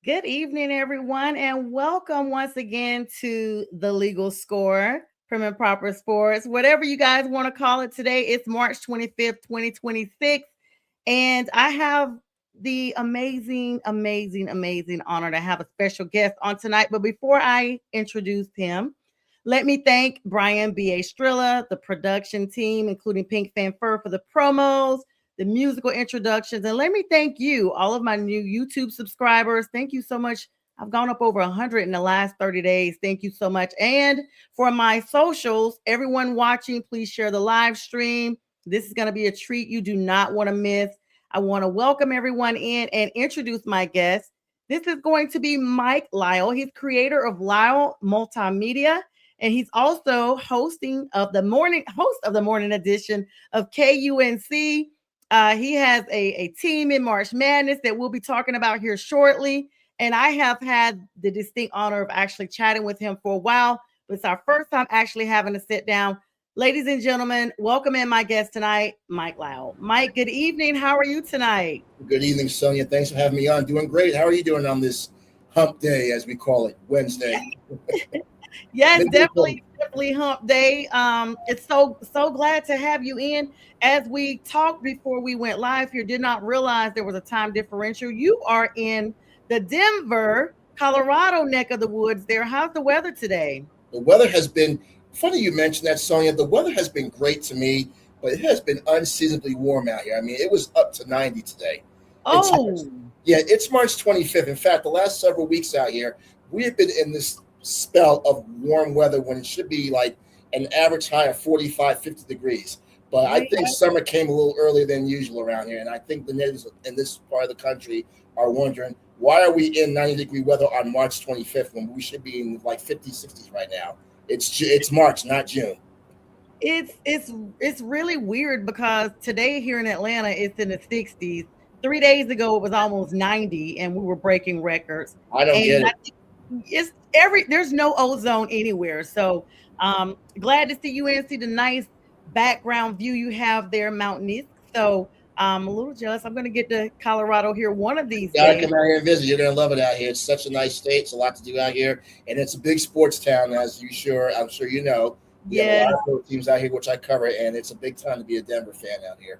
Good evening, everyone, and welcome once again to the Legal Score, Prim and Proper Sports, whatever you guys want to call it today. It's March 25th, 2026, and I have the amazing honor to have a special guest on tonight. But before I introduce him, let me thank Brian B.A. Strilla, the production team, including Pink Fanfur for the promos, the musical introductions. And let me thank you, all of my new YouTube subscribers. Thank you so much. I've gone up over 100 in the last 30 days. Thank you so much. And for my socials, everyone watching, please share the live stream. This is going to be a treat you do not want to miss. I want to welcome everyone in and introduce my guest. This is going to be Mike Lyle. He's creator of Lyle Multimedia, and he's also host of the morning edition of KUNC. He has a team in March Madness that we'll be talking about here shortly. And I have had the distinct honor of actually chatting with him for a while, but it's our first time actually having to sit down. Ladies and gentlemen, welcome in my guest tonight, Mike Lyle. Mike, good evening. How are you tonight? Good evening, Sonja. Thanks for having me on. Doing great. How are you doing on this hump day, as we call it, Wednesday? Yes, definitely hump day. It's so glad to have you in. As we talked before we went live here, did not realize there was a time differential. You are in the Denver, Colorado neck of the woods there. How's the weather today? The weather has been funny you mentioned that, Sonja. The weather has been great to me, but it has been unseasonably warm out here. I mean, it was up to 90 today. It's Oh, Yeah, it's March 25th. In fact, the last several weeks out here, we have been in this spell of warm weather when it should be like an average high of 45, 50 degrees. But I think summer came a little earlier than usual around here. And I think the natives in this part of the country are wondering, why are we in 90-degree weather on March 25th when we should be in like 50s, 60s right now? It's March, not June. it's really weird because today here in Atlanta it's in the 60s. 3 days ago it was almost 90 and we were breaking records. I don't And get I it. it's there's no ozone anywhere. So glad to see you and see the nice background view you have there, mountainous. So I'm a little jealous. I'm gonna get to Colorado here one of these Gotta days. come out here and visit. You're gonna love it out here. It's such a nice state. It's a lot to do out here, and it's a big sports town, as I'm sure you know. We have a Yes, lot of pro teams out here, which I cover, and it's a big time to be a Denver fan out here.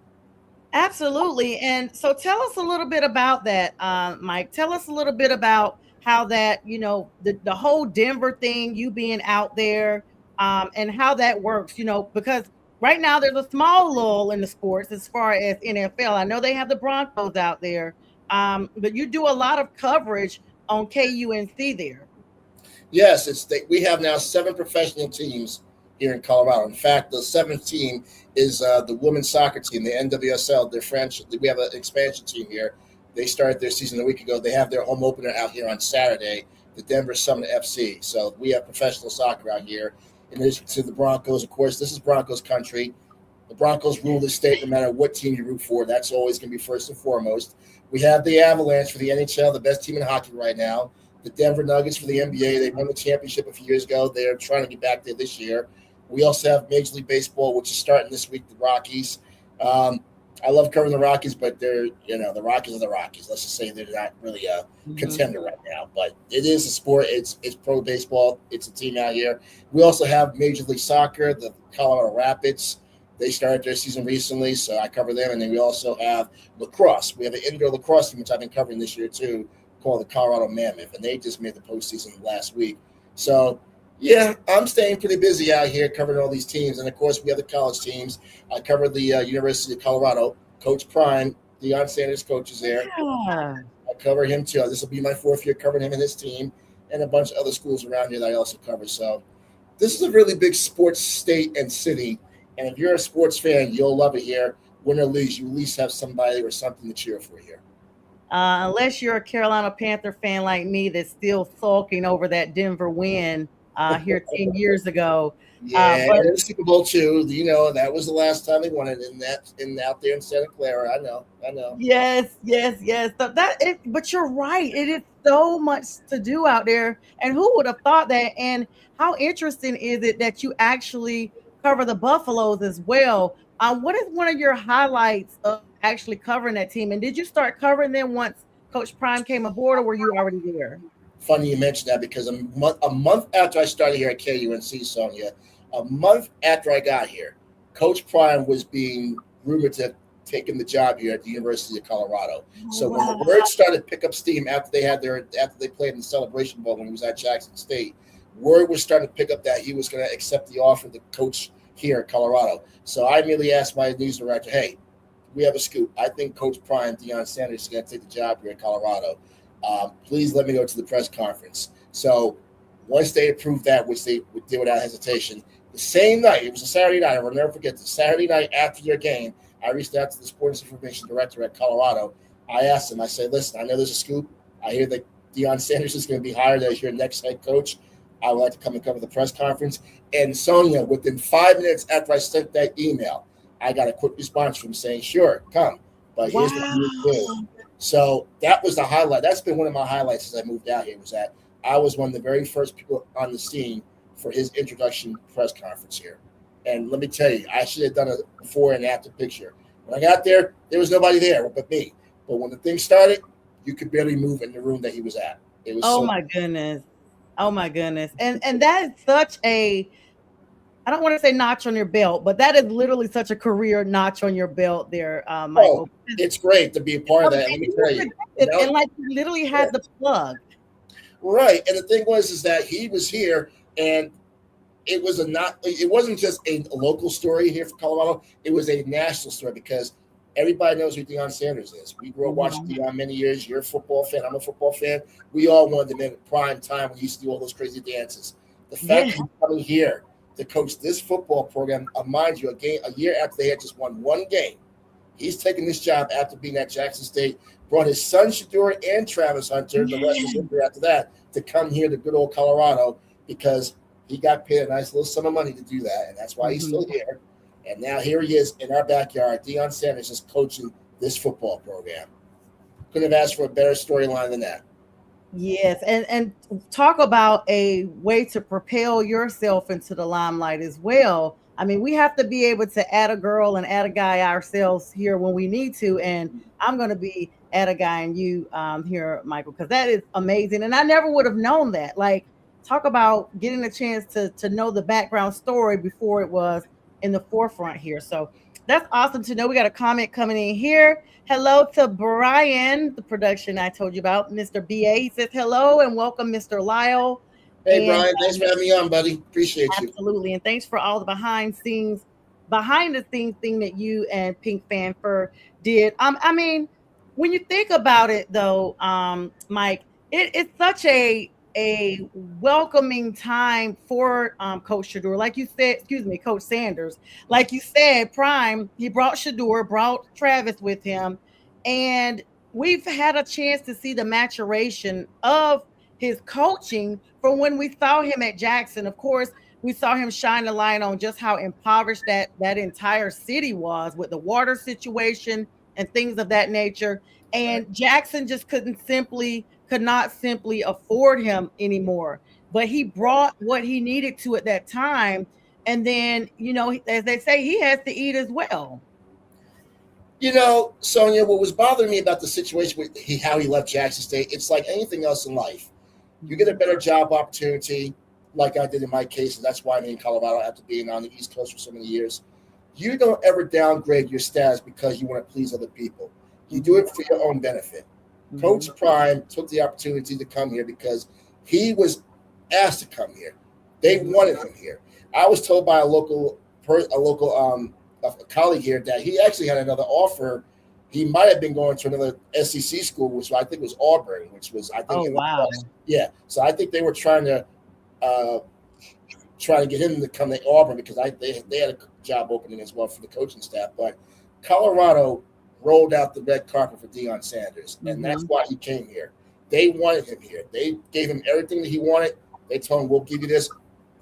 absolutely. And so tell us a little bit about that, Mike. Tell us a little bit about how that, the whole Denver thing, you being out there, and how that works, because right now there's a small lull in the sports as far as NFL. I know they have the Broncos out there, but you do a lot of coverage on KUNC there. Yes, we have now seven professional teams here in Colorado. In fact, the seventh team is the women's soccer team, the NWSL. Their franchise. We have an expansion team here. They started their season a week ago. They have their home opener out here on Saturday, the Denver Summit FC. So we have professional soccer out here. In addition to the Broncos, of course, this is Broncos country. The Broncos rule the state no matter what team you root for. That's always going to be first and foremost. We have the Avalanche for the NHL, the best team in hockey right now. The Denver Nuggets for the NBA. They won the championship a few years ago. They're trying to get back there this year. We also have Major League Baseball, which is starting this week, the Rockies. Um, I love covering the Rockies, but the Rockies are the Rockies. Let's just say they're not really a Mhm. contender right now. But it is a sport. It's pro baseball. It's a team out here. We also have Major League Soccer, the Colorado Rapids. They started their season recently, so I cover them. And then we also have lacrosse. We have an indoor lacrosse team, which I've been covering this year too, called the Colorado Mammoth, and they just made the postseason last week. So, yeah, I'm staying pretty busy out here covering all these teams, and of course, we have the college teams. I cover the University of Colorado. Coach Prime, Deion Sanders, coach is there. Yeah. I cover him too. This will be my fourth year covering him and his team, and a bunch of other schools around here that I also cover. So, this is a really big sports state and city, and if you're a sports fan, you'll love it here. Win or lose, you at least have somebody or something to cheer for here. Unless you're a Carolina Panther fan like me that's still sulking over that Denver win here 10 years ago. Yeah, But and the Super Bowl too. That was the last time they won it in out there in Santa Clara. I know. yes, yes, yes. But you're right. It is so much to do out there. And who would have thought that? And how interesting is it that you actually cover the Buffaloes as well? What is one of your highlights of actually covering that team? And did you start covering them once Coach Prime came aboard, or were you already there? Funny you mentioned that because a month after I started here at KUNC, Sonja, a month after I got here, Coach Prime was being rumored to have taken the job here at the University of Colorado. So when the word started to pick up steam after they played in the Celebration Bowl when he was at Jackson State, word was starting to pick up that he was going to accept the offer to coach here at Colorado. So I immediately asked my news director, "Hey, we have a scoop. I think Coach Prime, Deion Sanders, is going to take the job here at Colorado. Please let me go to the press conference." So once they approved that, which they did without hesitation, the same night, it was a Saturday night, I will never forget, the Saturday night after your game, I reached out to the sports information director at Colorado. I asked him, I said, "Listen, I know there's a scoop. I hear that Deion Sanders is going to be hired as your next head coach. I would like to come and cover the press conference." And Sonja, within 5 minutes after I sent that email, I got a quick response from saying, "Sure, come. But here's what you do." So that was the highlight. That's been one of my highlights as I moved out here, was that I was one of the very first people on the scene for his introduction press conference here. And let me tell you, I should have done a before and after picture. When I got there, there was nobody there but me. But when the thing started, you could barely move in the room that he was at. It was My goodness. Oh my goodness. And that is such a, I don't want to say notch on your belt, but that is literally such a career notch on your belt there, Michael. It's great to be a part of that. Let me tell you. And like you literally had the plug. Right. And the thing is that he was here, and it wasn't just a local story here for Colorado. It was a national story because everybody knows who Deion Sanders is. We grew up watching Deion many years. You're a football fan. I'm a football fan. We all wanted him in prime time when he used to do all those crazy dances. The fact that he's coming here to coach this football program, mind you, a year after they had just won one game, he's taking this job after being at Jackson State, brought his son Shador and Travis Hunter, the rest was history after that, to come here to good old Colorado because he got paid a nice little sum of money to do that, and that's why he's still here. And now here he is in our backyard. Deion Sanders is coaching this football program. Couldn't have asked for a better storyline than that. Yes, and talk about a way to propel yourself into the limelight as well. I mean, we have to be able to add a girl and add a guy ourselves here when we need to, and I'm going to be add a guy and you here, Michael, because that is amazing. And I never would have known that. Like, talk about getting a chance to know the background story before it was in the forefront here. So that's awesome to know. We got a comment coming in here. Hello to Brian, the production I told you about, Mr. BA. He says hello and welcome, Mr. Lyle. Hey, Brian, thanks for having me on, buddy. Appreciate you. Absolutely. And thanks for all the behind the scenes thing that you and Pink Fanfare did. I mean, when you think about it, though, Mike, it's such a welcoming time for Coach Shador. Like you said, Coach Sanders. Like you said, Prime, he brought Shador, brought Travis with him, and we've had a chance to see the maturation of his coaching from when we saw him at Jackson. Of course, we saw him shine the light on just how impoverished that entire city was with the water situation and things of that nature. And Jackson just could not simply afford him anymore. But he brought what he needed to at that time. And then, as they say, he has to eat as well. Sonja, what was bothering me about the situation with how he left Jackson State, it's like anything else in life. You get a better job opportunity, like I did in my case, and that's why I'm in Colorado after being on the East Coast for so many years. You don't ever downgrade your status because you want to please other people. You do it for your own benefit. Mm-hmm. Coach Prime took the opportunity to come here because he was asked to come here. They wanted him here. I was told by a local colleague here that he actually had another offer. He might have been going to another SEC school, which I think was Auburn, which was, I think. Oh, wow. Yeah. So I think they were trying to get him to come to Auburn because they had a job opening as well for the coaching staff. But Colorado rolled out the red carpet for Deion Sanders, and that's why he came here. They wanted him here. They gave him everything that he wanted. They told him, "We'll give you this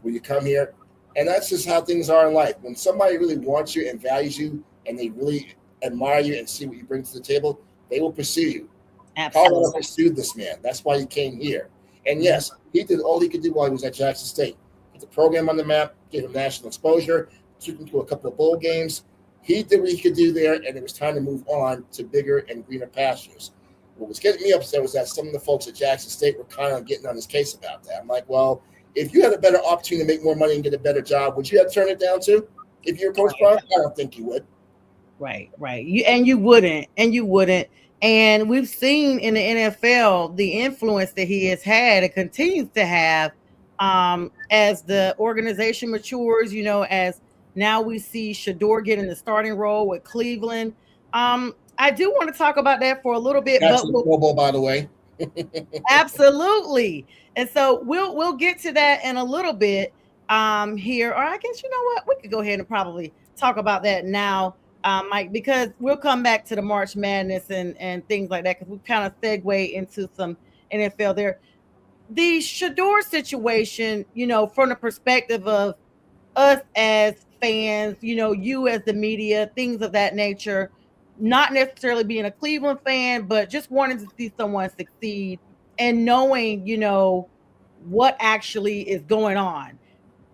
when you come here." And that's just how things are in life. When somebody really wants you and values you and they really admire you and see what you bring to the table, they will pursue you. Absolutely. Colorado pursued this man. That's why he came here. And yes, he did all he could do while he was at Jackson State. Put the program on the map, gave him national exposure, took him to a couple of bowl games. He did what he could do there, and it was time to move on to bigger and greener pastures. What was getting me upset was that some of the folks at Jackson State were kind of getting on his case about that. I'm like, well, if you had a better opportunity to make more money and get a better job, would you have turned it down too? If you're Coach Prime? I don't think you would. Right. You wouldn't. And we've seen in the NFL the influence that he has had and continues to have as the organization matures, as now we see Shador getting the starting role with Cleveland. I do want to talk about that for a little bit, That's but a Pro Bowl, by the way. absolutely. And so we'll get to that in a little bit here. Or I guess, you know what, we could go ahead and probably talk about that now, Mike, because we'll come back to the March Madness and things like that, because we kind of segue into some NFL there. The Shador situation, from the perspective of us as fans, you as the media, things of that nature, not necessarily being a Cleveland fan, but just wanting to see someone succeed and knowing, what actually is going on.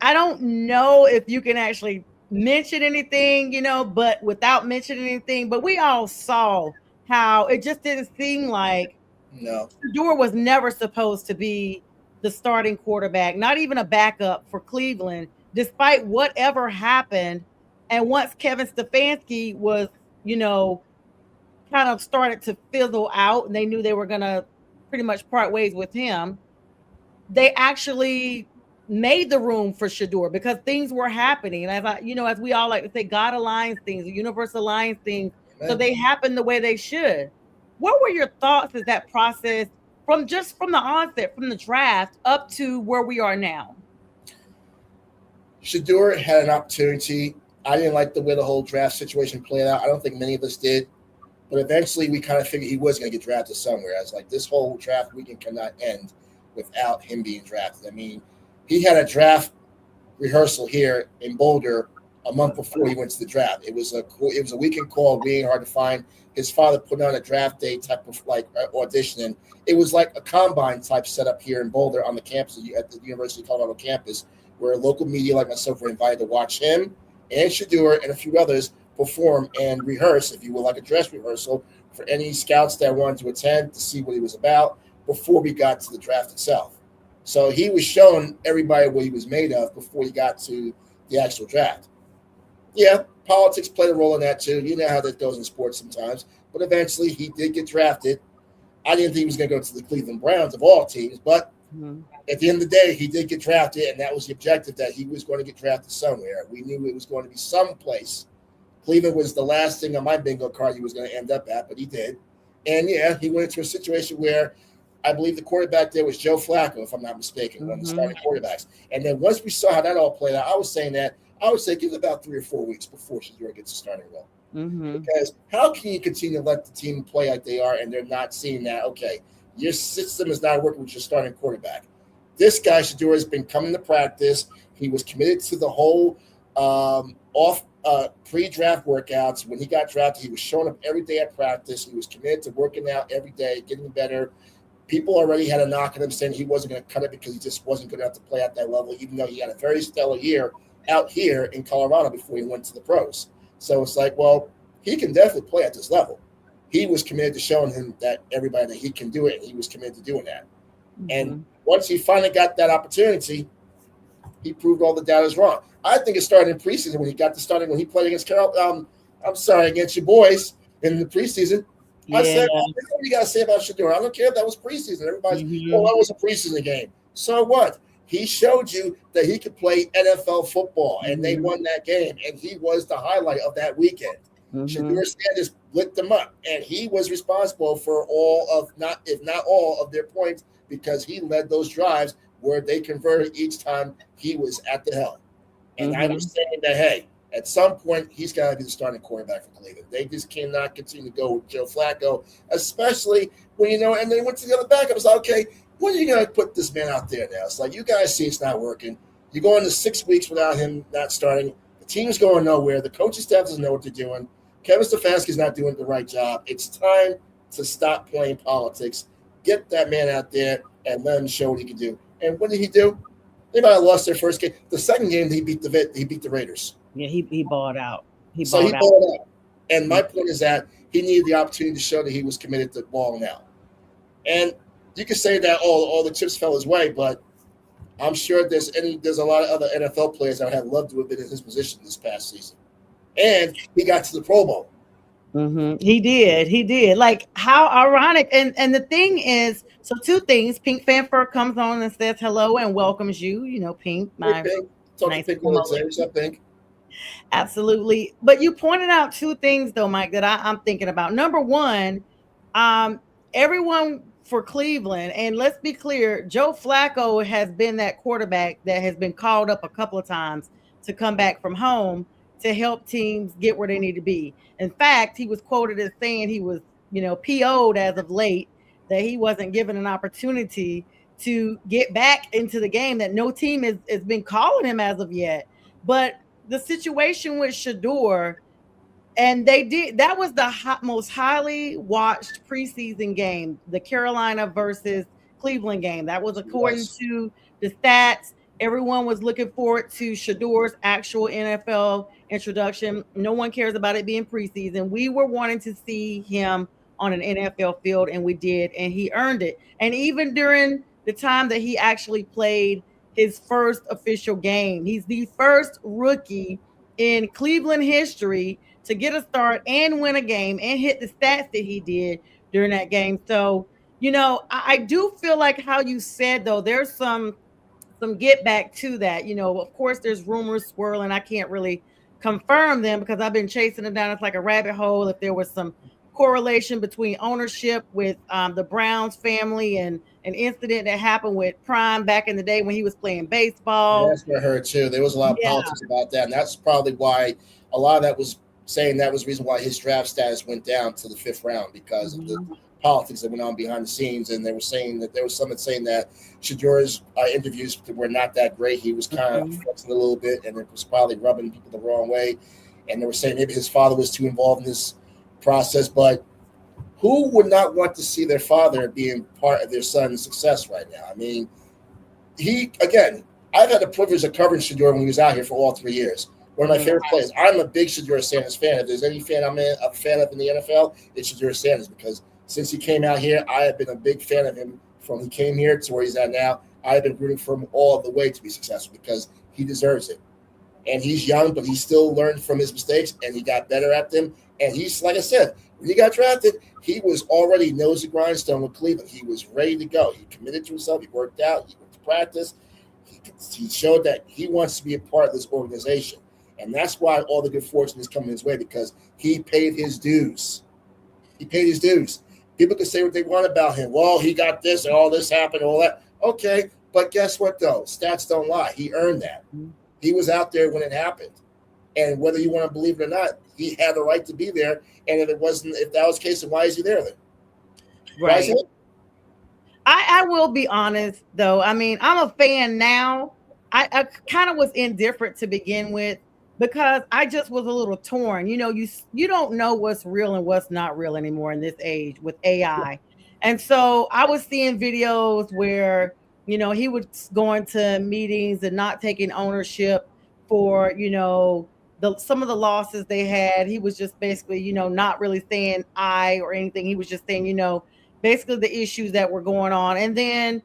I don't know if you can actually mention anything, but without mentioning anything, but we all saw how it just didn't seem like No. Shador was never supposed to be the starting quarterback, not even a backup for Cleveland, despite whatever happened. And once Kevin Stefanski was, kind of started to fizzle out and they knew they were going to pretty much part ways with him, they actually made the room for Shador because things were happening. And as we all like to say, God aligns things, the universe aligns things. So they happen the way they should. What were your thoughts as that process from the onset, from the draft up to where we are now? Shador had an opportunity. I didn't like the way the whole draft situation played out. I don't think many of us did. But eventually we kind of figured he was going to get drafted somewhere. I was like, this whole draft weekend cannot end without him being drafted. I mean, he had a draft rehearsal here in Boulder a month before he went to the draft. It was a weekend call, being hard to find. His father put on a draft day type of audition, and it was like a combine type setup here in Boulder on the campus at the University of Colorado campus, where local media like myself were invited to watch him and Shador and a few others perform and rehearse, if you will, like a dress rehearsal for any scouts that wanted to attend to see what he was about before we got to the draft itself. So he was showing everybody what he was made of before he got to the actual draft. Yeah, politics played a role in that too. You know how that goes in sports sometimes. But eventually he did get drafted. I didn't think he was going to go to the Cleveland Browns of all teams, but at the end of the day, he did get drafted, and that was the objective, that he was going to get drafted somewhere. We knew it was going to be someplace. Cleveland was the last thing on my bingo card he was going to end up at, but he did. And, yeah, he went into a situation where I believe the quarterback there was Joe Flacco, if I'm not mistaken, one of the starting quarterbacks. And then once we saw how that all played out, I would say give it about 3 or 4 weeks before Shador gets a starting role. Because how can you continue to let the team play like they are and they're not seeing that, okay, your system is not working with your starting quarterback? This guy, Shador, has been coming to practice. He was committed to the whole pre-draft workouts. When he got drafted, he was showing up every day at practice. He was committed to working out every day, getting better. People already had a knock on him saying he wasn't going to cut it because he just wasn't going to have to play at that level, even though he had a very stellar year out here in Colorado before he went to the pros. So it's like, well, he can definitely play at this level. He was committed to showing him that everybody that he can do it, and he was committed to doing that. And once he finally got that opportunity, he proved all the doubters wrong. I think it started in preseason when he played against against your boys in the preseason. I said, what do you got to say about Shador? I don't care if that was preseason. Everybody's, that was a preseason game. So what? He showed you that he could play NFL football, and they won that game, and he was the highlight of that weekend. Shador Sanders lit them up, and he was responsible for if not all of their points, because he led those drives where they converted each time he was at the helm. And I was saying that, hey, at some point, he's got to be the starting quarterback for Cleveland. They just cannot continue to go with Joe Flacco, especially when, and they went to the other back. I was like, okay, when are you going to put this man out there now? It's like, you guys see it's not working. You're going to 6 weeks without him not starting. The team's going nowhere. The coaching staff doesn't know what they're doing. Kevin Stefanski's not doing the right job. It's time to stop playing politics. Get that man out there and let him show what he can do. And what did he do? They might have lost their first game. The second game, he beat the Raiders. Yeah, he balled out. He balled out. And my point is that he needed the opportunity to show that he was committed to balling out. And you can say that all the chips fell his way, but I'm sure there's a lot of other NFL players that had loved to have been in his position this past season. And he got to the Pro Bowl. He did. He did. Like how ironic. And the thing is, so two things. Pink Fanfare comes on and says hello and welcomes you. You know, Pink, Hey, my Pink. Talk to nice Pink promo What's up, Pink? Absolutely. But you pointed out two things though, Mike, that I'm thinking about. Number one, um, everyone for Cleveland, and let's be clear, Joe Flacco has been that quarterback that has been called up a couple of times to come back from home to help teams get where they need to be. In fact, he was quoted as saying he was, PO'd as of late, that he wasn't given an opportunity to get back into the game, that no team has been calling him as of yet. But the situation with Shador, and they did that was the most highly watched preseason game, the Carolina versus Cleveland game. That was according Yes. to the stats. Everyone was looking forward to Shador's actual NFL introduction. No one cares about it being preseason. We were wanting to see him on an NFL field, and we did, and he earned it. And even during the time that he actually played his first official game, he's the first rookie in Cleveland history to get a start and win a game and hit the stats that he did during that game. So, I do feel like how you said though, there's some get back to that. Of course, there's rumors swirling. I can't really confirm them because I've been chasing them down. It's like a rabbit hole. If there was some correlation between ownership with the Browns family and an incident that happened with Prime back in the day when he was playing Yeah, baseball. that's what I heard too. There was a lot of Yeah. politics about that, and that's probably why a lot of that was saying that was the reason why his draft status went down to the fifth round because of the Mhm. politics that went on behind the scenes. And they were saying that there was someone saying that Shador's interviews were not that great. He was kind of Mhm. flexing a little bit, and it was probably rubbing people the wrong way. And they were saying maybe his father was too involved in this process, but who would not want to see their father being part of their son's success right now? I mean, he again, I've had the privilege of covering Shador when he was out here for all 3 years. One of my Mhm. favorite players. I'm a big Shador Sanders fan. If there's any fan a fan of in the NFL, it's Shador Sanders because since he came out here, I have been a big fan of him from he came here to where he's at now. I have been rooting for him all the way to be successful because he deserves it. And he's young, but he still learned from his mistakes and he got better at them. And he's like I said, when he got drafted, he was already nose to grindstone with Cleveland. He was ready to go. He committed to himself. He worked out. He went to practice. He showed that he wants to be a part of this organization. And that's why all the good fortune is coming his way because he paid his dues. He paid his dues. People can say what they want about him. Well, he got this and all this happened, all that. Okay, but guess what, though? Stats don't lie. He earned that. He was out there when it happened. And whether you want to believe it or not, he had the right to be there. And if that was the case, then why is he there then? Why is Right. he? I will be honest though. I mean, I'm a fan now. I kind of was indifferent to begin with because I just was a little torn. You don't know what's real and what's not real anymore in this age with AI. And so I was seeing videos where, he was going to meetings and not taking ownership for, some of the losses they had. He was just basically, not really saying I or anything. He was just saying, basically the issues that were going on. And then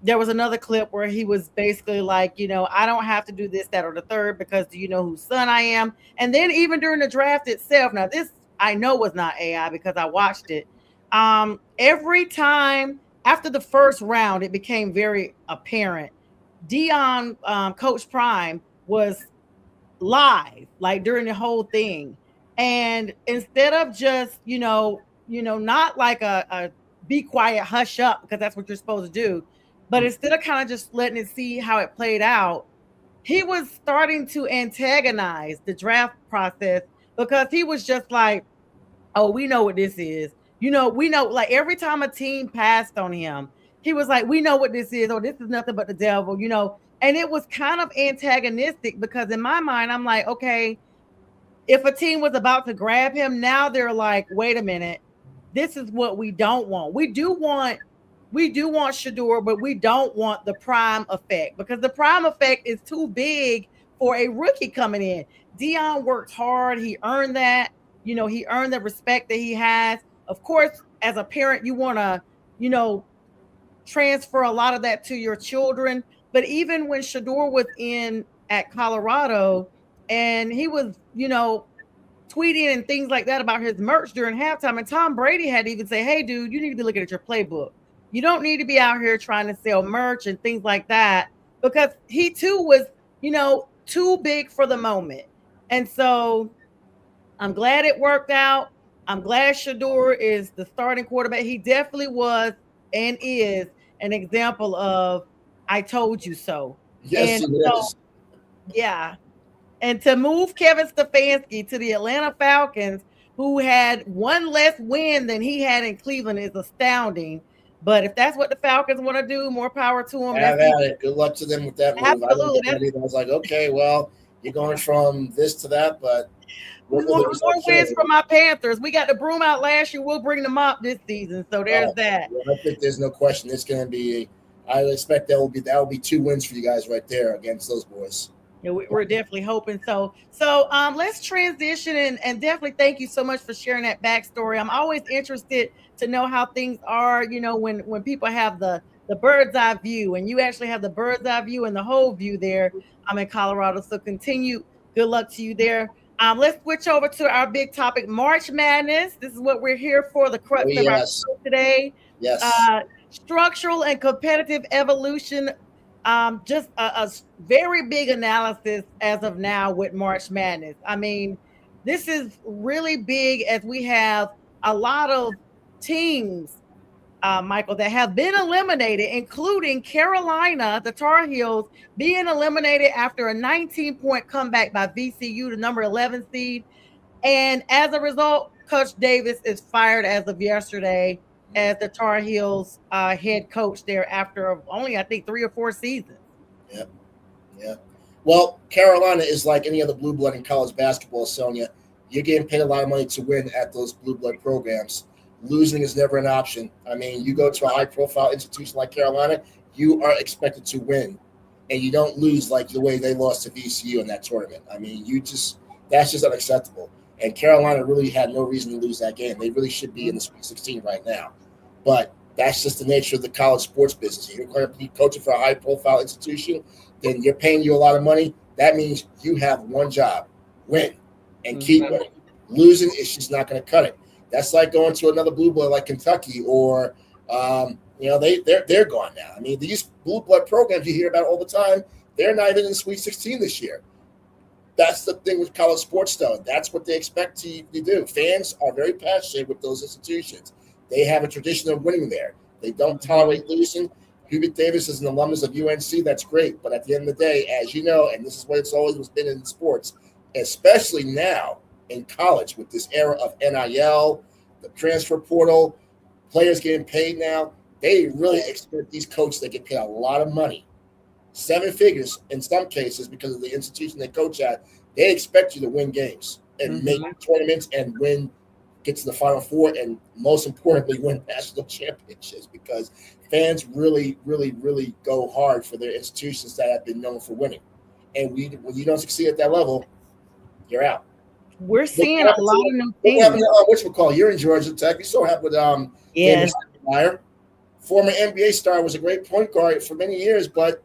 there was another clip where he was basically like, I don't have to do this, that, or the third because do you know whose son I am? And then even during the draft itself, now this I know was not AI because I watched it. Every time after the first round, it became very apparent. Dion, Coach Prime, was live like during the whole thing, and instead of just not like a be quiet hush up because that's what you're supposed to do, but instead of kind of just letting it see how it played out, he was starting to antagonize the draft process because he was just like, oh, we know what this is. We know, like every time a team passed on him, he was like, we know what this is. Oh, this is nothing but the devil. And it was kind of antagonistic because in my mind, I'm like, okay, if a team was about to grab him, now they're like, wait a minute, this is what we don't want. We do want Shador, but we don't want the prime effect because the prime effect is too big for a rookie coming in. Dion worked hard, he earned that. He earned the respect that he has. Of course, as a parent, you want to transfer a lot of that to your children. But even when Shador was in at Colorado and he was, tweeting and things like that about his merch during halftime, and Tom Brady had to even say, hey, dude, you need to be looking at your playbook. You don't need to be out here trying to sell merch and things like that, because he too was, too big for the moment. And so I'm glad it worked out. I'm glad Shador is the starting quarterback. He definitely was and is an example of I told you so. Yes, And he so, is. yeah. And to move Kevin Stefanski to the Atlanta Falcons, who had one less win than he had in Cleveland, is astounding. But if that's what the Falcons want to do, more power to them. Have at it. Good luck to them with that move. I didn't Absolutely. get that either. I was like, okay, well, you're going from this to that, but We want more wins from my Panthers. We got the broom out last year. We'll bring them up this season. So there's that. I think there's no question. It's going to be. I expect that will be 2 wins for you guys right there against those boys. Yeah, we're definitely hoping so. So let's transition and definitely thank you so much for sharing that backstory. I'm always interested to know how things are. When people have the bird's eye view, and you actually have the bird's eye view and the whole view there. I'm in Colorado, so continue. Good luck to you there. Let's switch over to our big topic, March Madness. This is what we're here for, the crux of our show today. Yes. Structural and competitive evolution. Just a very big analysis as of now with March Madness. I mean, this is really big as we have a lot of teams, Michael, that have been eliminated, including Carolina, the Tar Heels, being eliminated after a 19-point comeback by VCU, the number 11 seed. And as a result, Coach Davis is fired as of yesterday as the Tar Heels head coach there after only, I think, 3 or 4 seasons. Yeah. Well, Carolina is like any other blue blood in college basketball, Sonja. You're getting paid a lot of money to win at those blue blood programs. Losing is never an option. I mean, you go to a high-profile institution like Carolina, you are expected to win, and you don't lose like the way they lost to VCU in that tournament. I mean, that's just unacceptable. And Carolina really had no reason to lose that game. They really should be in the Sweet 16 right now. But that's just the nature of the college sports business. If you're going to be coaching for a high-profile institution, then you're paying you a lot of money. That means you have one job: win and keep winning. Losing is just not going to cut it. That's like going to another blue blood like Kentucky or, they're gone now. I mean, these blue blood programs you hear about all the time, they're not even in the Sweet 16 this year. That's the thing with college sports, though. That's what they expect to do. Fans are very passionate with those institutions. They have a tradition of winning there. They don't tolerate losing. Hubert Davis is an alumnus of UNC. That's great. But at the end of the day, as you know, and this is what it's always been in sports, especially now in college with this era of NIL, the transfer portal, players getting paid now, they really expect these coaches that get paid a lot of money, 7 figures in some cases because of the institution they coach at. They expect you to win games and make tournaments and get to the Final Four, and most importantly, win national championships, because fans really, really, really go hard for their institutions that have been known for winning. And when you don't succeed at that level, you're out. We're seeing a lot of new things. You're in Georgia Tech. You saw happened with yes. Meyer. Former NBA star, was a great point guard for many years, but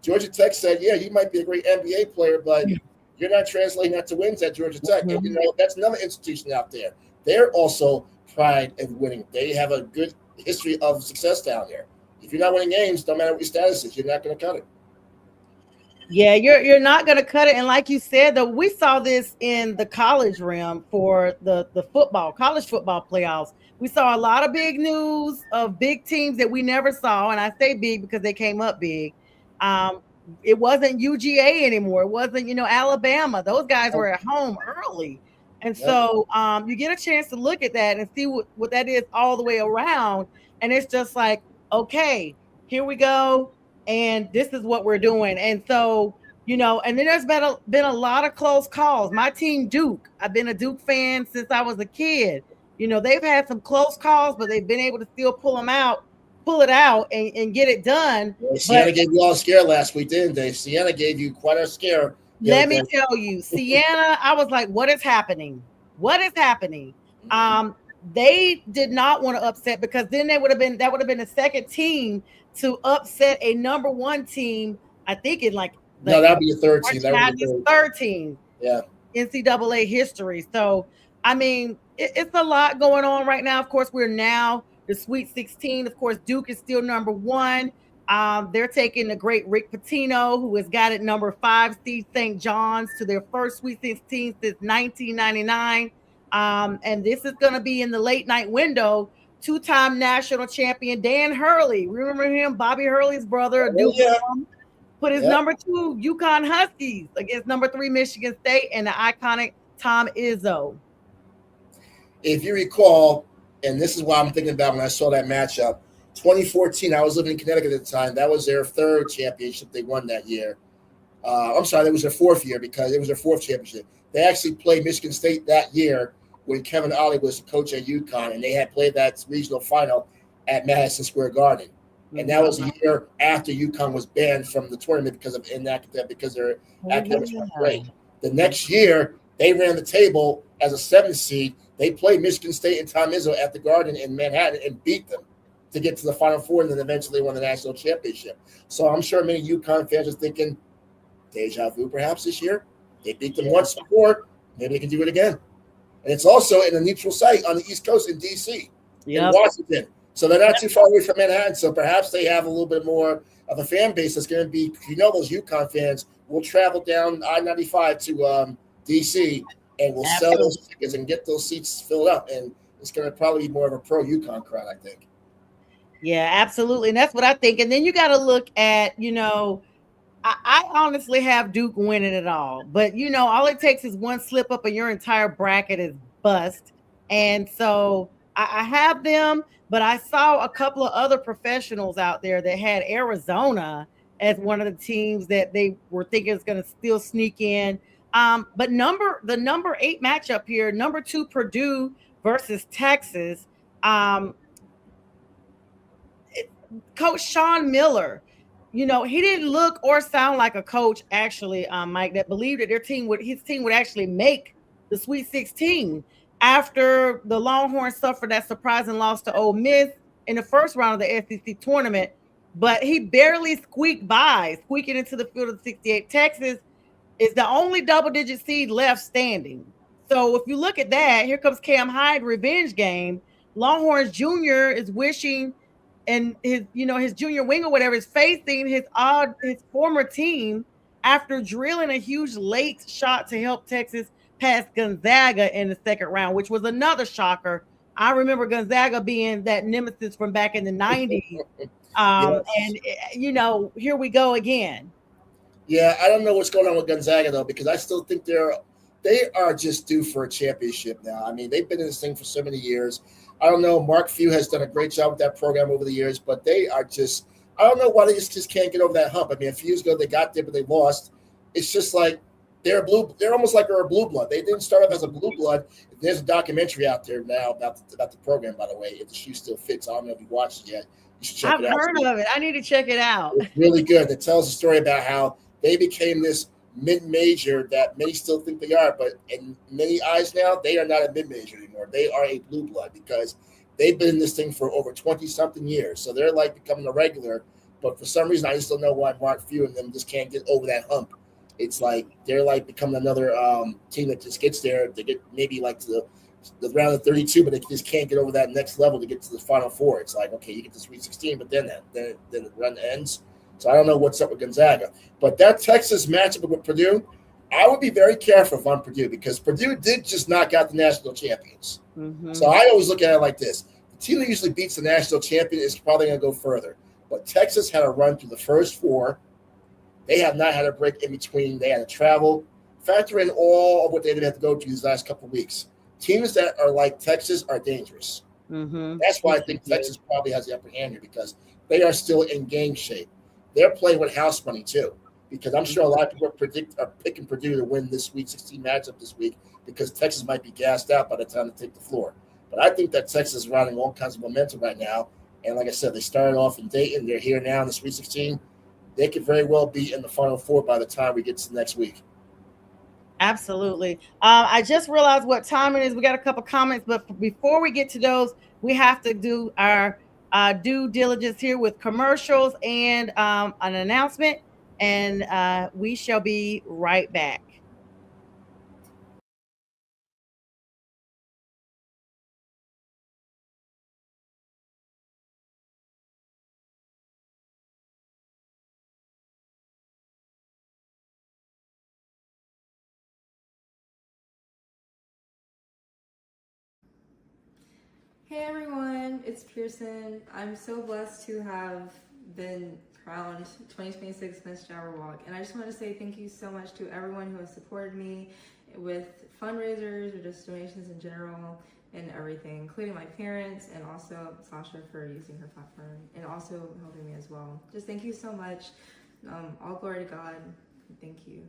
Georgia Tech said, yeah, you might be a great NBA player, but you're not translating that to wins at Georgia Tech. And, that's another institution out there. They're also pride in winning. They have a good history of success down there. If you're not winning games, no matter what your status is, you're not going to cut it. Yeah, you're not going to cut it. And like you said, though, we saw this in the college realm for the college football playoffs. We saw a lot of big news of big teams that we never saw. And I say big because they came up big. It wasn't UGA anymore. It wasn't, Alabama. Those guys were at home early. And so you get a chance to look at that and see what that is all the way around. And it's just like, okay, here we go. And this is what we're doing. And so, and then there's been a lot of close calls. My team, Duke, I've been a Duke fan since I was a kid. They've had some close calls, but they've been able to still pull it out and get it done. Well, Sienna gave you all a scare last week, didn't they? Sienna gave you quite a scare. Let me tell you, Sienna, I was like, what is happening? What is happening? They did not want to upset because then that would have been the second team to upset a number one team. I think in like No, the that'd be a third March team. That would be Madness a third. 13 Yeah. NCAA history. So, I mean, it's a lot going on right now. Of course, we're now the Sweet 16. Of course, Duke is still number one. They're taking the great Rick Pitino, who has got it number 5 seed St. John's to their first Sweet 16 since 1999. And this is going to be in the late night window. Two-time national champion Dan Hurley. Remember him? Bobby Hurley's brother, Oh, Duke yeah. put his Yep. number 2 UConn Huskies against number 3 Michigan State and the iconic Tom Izzo. If you recall, and this is what I'm thinking about when I saw that matchup, 2014, I was living in Connecticut at the time. That was their third championship they won that year. I'm sorry, that was their fourth year because it was their fourth championship. They actually played Michigan State that year when Kevin Ollie was the coach at UConn, and they had played that regional final at Madison Square Garden. And that was a year after UConn was banned from the tournament because of inaccurate, because their academics weren't great. The next year, they ran the table as a 7th seed. They played Michigan State and Tom Izzo at the Garden in Manhattan and beat them to get to the Final Four, and then eventually won the national championship. So I'm sure many UConn fans are thinking, deja vu perhaps this year. They beat them once before. Maybe they can do it again. And it's also in a neutral site on the East Coast in D.C., in Washington. So they're not too far away from Manhattan. So perhaps they have a little bit more of a fan base that's going to be, those UConn fans will travel down I-95 to D.C., and we'll sell those tickets and get those seats filled up. And it's going to probably be more of a pro UConn crowd, I think. Yeah, absolutely. And that's what I think. And then you got to look at, I honestly have Duke winning it all. But, all it takes is one slip up and your entire bracket is bust. And so I have them, but I saw a couple of other professionals out there that had Arizona as one of the teams that they were thinking is going to still sneak in. But the number 8 matchup here, number 2 Purdue versus Texas. Coach Sean Miller, he didn't look or sound like a coach actually, Mike, that believed that his team would actually make the Sweet 16 after the Longhorns suffered that surprising loss to Ole Miss in the first round of the SEC tournament. But he barely squeaking into the field of 68. Texas is the only double-digit seed left standing. So if you look at that, here comes Cam Hyde revenge game. Longhorns Jr. is wishing, and his junior wing or whatever is facing his former team after drilling a huge late shot to help Texas pass Gonzaga in the second round, which was another shocker. I remember Gonzaga being that nemesis from back in the 90s. Yes. And here we go again. Yeah, I don't know what's going on with Gonzaga though, because I still think they are just due for a championship now. I mean, they've been in this thing for so many years. I don't know. Mark Few has done a great job with that program over the years, but they are just, I don't know why they just can't get over that hump. I mean, a few years ago they got there, but they lost. It's just like they're almost like they're a blue blood. They didn't start off as a blue blood. There's a documentary out there now about the program, by the way, if the shoe still fits. I don't know if you watched it yet. You should check it out. I've heard of it. I need to check it out. It's really good. It tells a story about how they became this mid-major that many still think they are, but in many eyes now, they are not a mid-major anymore. They are a blue blood because they've been in this thing for over 20-something years. So they're like becoming a regular, but for some reason, I just don't know why Mark Few and them just can't get over that hump. It's like they're like becoming another team that just gets there. They get maybe like to the round of 32, but they just can't get over that next level to get to the Final Four. It's like, okay, you get to Sweet 16, but then the run ends. So I don't know what's up with Gonzaga. But that Texas matchup with Purdue, I would be very careful if I'm Purdue because Purdue did just knock out the national champions. Mm-hmm. So I always look at it like this. The team that usually beats the national champion is probably going to go further. But Texas had a run through the first 4. They have not had a break in between. They had to travel. Factor in all of what they've had to go through these last couple of weeks. Teams that are like Texas are dangerous. Mm-hmm. That's why I think Texas probably has the upper hand here because they are still in game shape. They're playing with house money too, because I'm sure a lot of people are picking Purdue to win this Sweet 16 matchup this week because Texas might be gassed out by the time they take the floor. But I think that Texas is riding all kinds of momentum right now. And like I said, they started off in Dayton. They're here now in the Sweet 16. They could very well be in the Final Four by the time we get to next week. Absolutely. I just realized what time it is. We got a couple comments, but before we get to those, we have to do our due diligence here with commercials and an announcement, and we shall be right back. Hey everyone, it's Pearson. I'm so blessed to have been crowned 2026 Miss Jabberwock, and I just want to say thank you so much to everyone who has supported me with fundraisers or just donations in general and everything, including my parents and also Sasha for using her platform and also helping me as well. Just thank you so much. All glory to God. Thank you.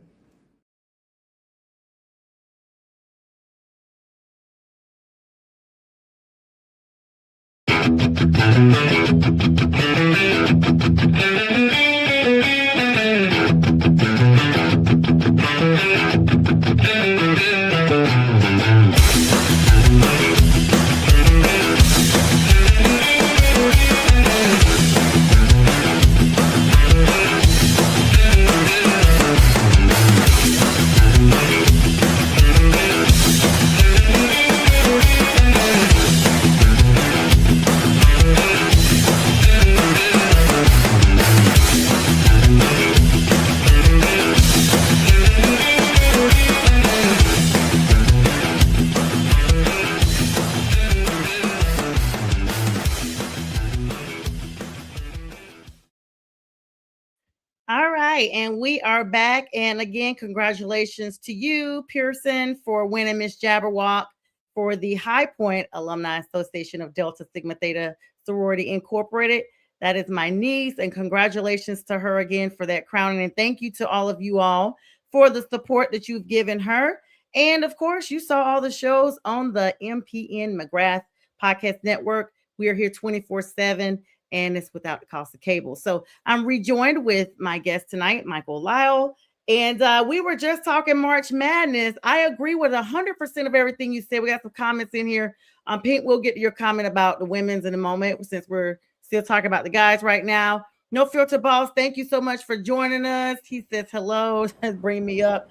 All right, and we are back. And again, congratulations to you, Pearson, for winning Miss Jabberwock for the High Point Alumni Association of Delta Sigma Theta Sorority Incorporated. That is my niece, and congratulations to her again for that crowning. And thank you to all of you all for the support that you've given her. And of course, you saw all the shows on the MPN McGrath Podcast Network. We are here 24/7, and it's without the cost of cable. So I'm rejoined with my guest tonight, Michael Lyle. And we were just talking March Madness. I agree with 100% of everything you said. We got some comments in here. Pink, we'll get to your comment about the women's in a moment since we're still talking about the guys right now. No Filter Boss, thank you so much for joining us. He says hello, bring me up.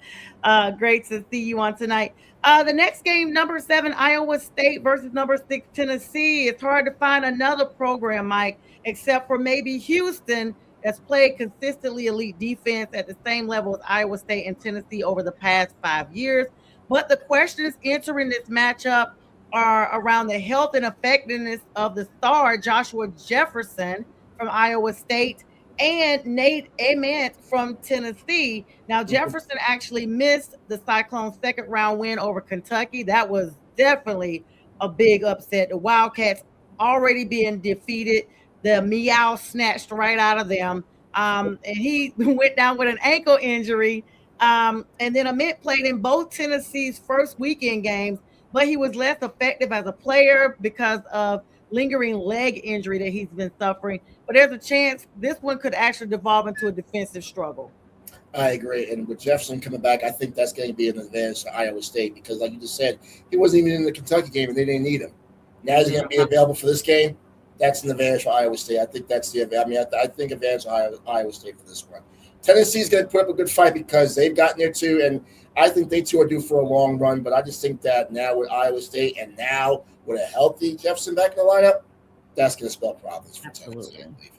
Great to see you on tonight. The next game, number 7, Iowa State versus number 6, Tennessee. It's hard to find another program, Mike, except for maybe Houston, that's played consistently elite defense at the same level as Iowa State and Tennessee over the past 5 years. But the questions entering this matchup are around the health and effectiveness of the star Joshua Jefferson from Iowa State and Nate Ament from Tennessee. Now, Jefferson actually missed the Cyclones' second round win over Kentucky. That was definitely a big upset. The Wildcats already being defeated. The meow snatched right out of them. And he went down with an ankle injury. And then Ament played in both Tennessee's first weekend games, but he was less effective as a player because of lingering leg injury that he's been suffering. But there's a chance this one could actually devolve into a defensive struggle. I agree. And with Jefferson coming back, I think that's going to be an advantage to Iowa State because, like you just said, he wasn't even in the Kentucky game and they didn't need him. Now he's going to be available for this game. That's an advantage for Iowa State. I think that's the. I mean, I think advantage for Iowa State for this one. Tennessee's going to put up a good fight because they've gotten there too, and I think they too are due for a long run. But I just think that now with Iowa State and now with a healthy Jefferson back in the lineup, that's going to spell problems for Tennessee, I believe.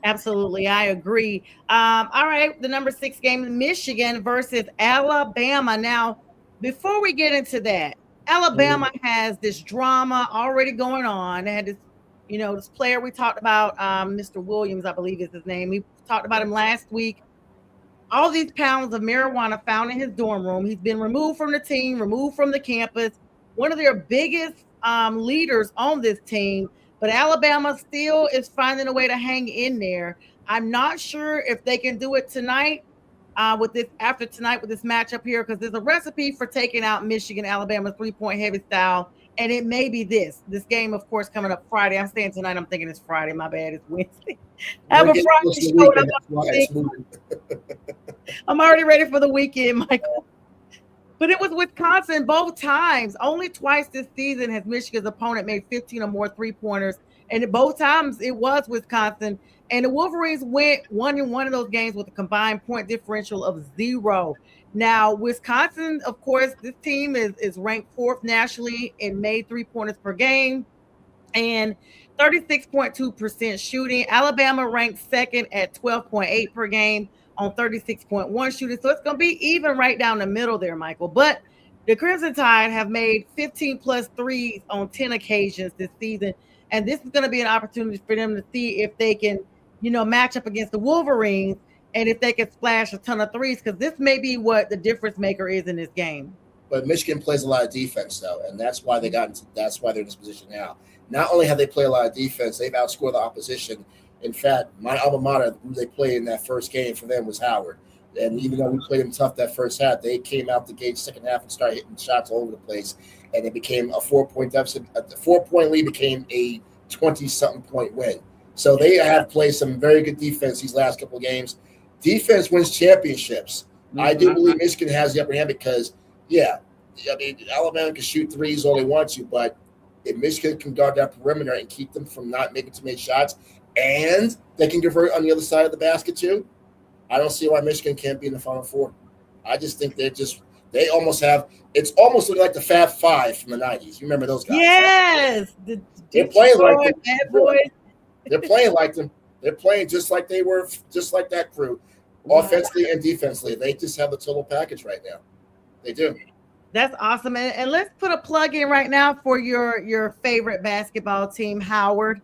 Absolutely, I agree. All right, the number 6 game, Michigan versus Alabama. Now, before we get into that, Alabama has this drama already going on. They had this, this player we talked about, Mr. Williams, I believe is his name. We talked about him last week. All these pounds of marijuana found in his dorm room. He's been removed from the team, removed from the campus. One of their biggest leaders on this team. But Alabama still is finding a way to hang in there. I'm not sure if they can do it tonight with this matchup here, because there's a recipe for taking out Michigan, Alabama 3-point heavy style. And it may be this game, of course, coming up Friday. I'm saying tonight. I'm thinking it's Friday. My bad. It's Wednesday. Have a Friday show. I'm already ready for the weekend, Michael. But it was Wisconsin both times. Only twice this season has Michigan's opponent made 15 or more 3-pointers. And both times it was Wisconsin. And the Wolverines went 1-1 of those games with a combined point differential of 0. Now, Wisconsin, of course, this team is ranked 4th nationally in made 3-pointers per game and 36.2% shooting. Alabama ranked 2nd at 12.8 per game on 36.1 shooting. So it's going to be even right down the middle there, Michael. But the Crimson Tide have made 15 plus threes on 10 occasions this season. And this is going to be an opportunity for them to see if they can, match up against the Wolverines and if they can splash a ton of threes, because this may be what the difference maker is in this game. But Michigan plays a lot of defense, though, and that's why that's why they're in this position now. Not only have they played a lot of defense, they've outscored the opposition. In fact, my alma mater, who they played in that first game for them was Howard. And even though we played them tough that first half, they came out the gate second half and started hitting shots all over the place. And it became a 4-point deficit. The 4-point lead became a 20-something point win. So they have played some very good defense these last couple of games. Defense wins championships. Mm-hmm. I do believe Michigan has the upper hand because, Alabama can shoot threes all they want to, but if Michigan can guard that perimeter and keep them from not making too many shots, and they can convert on the other side of the basket too, I don't see why Michigan can't be in the Final Four. I just think they almost have – it's almost like the Fab Five from the 90s. You remember those guys? Yes. They're playing like them. They're playing like them. They're playing just like they were, just like that crew, offensively and defensively. They just have the total package right now. They do. That's awesome. And let's put a plug in right now for your favorite basketball team, Howard.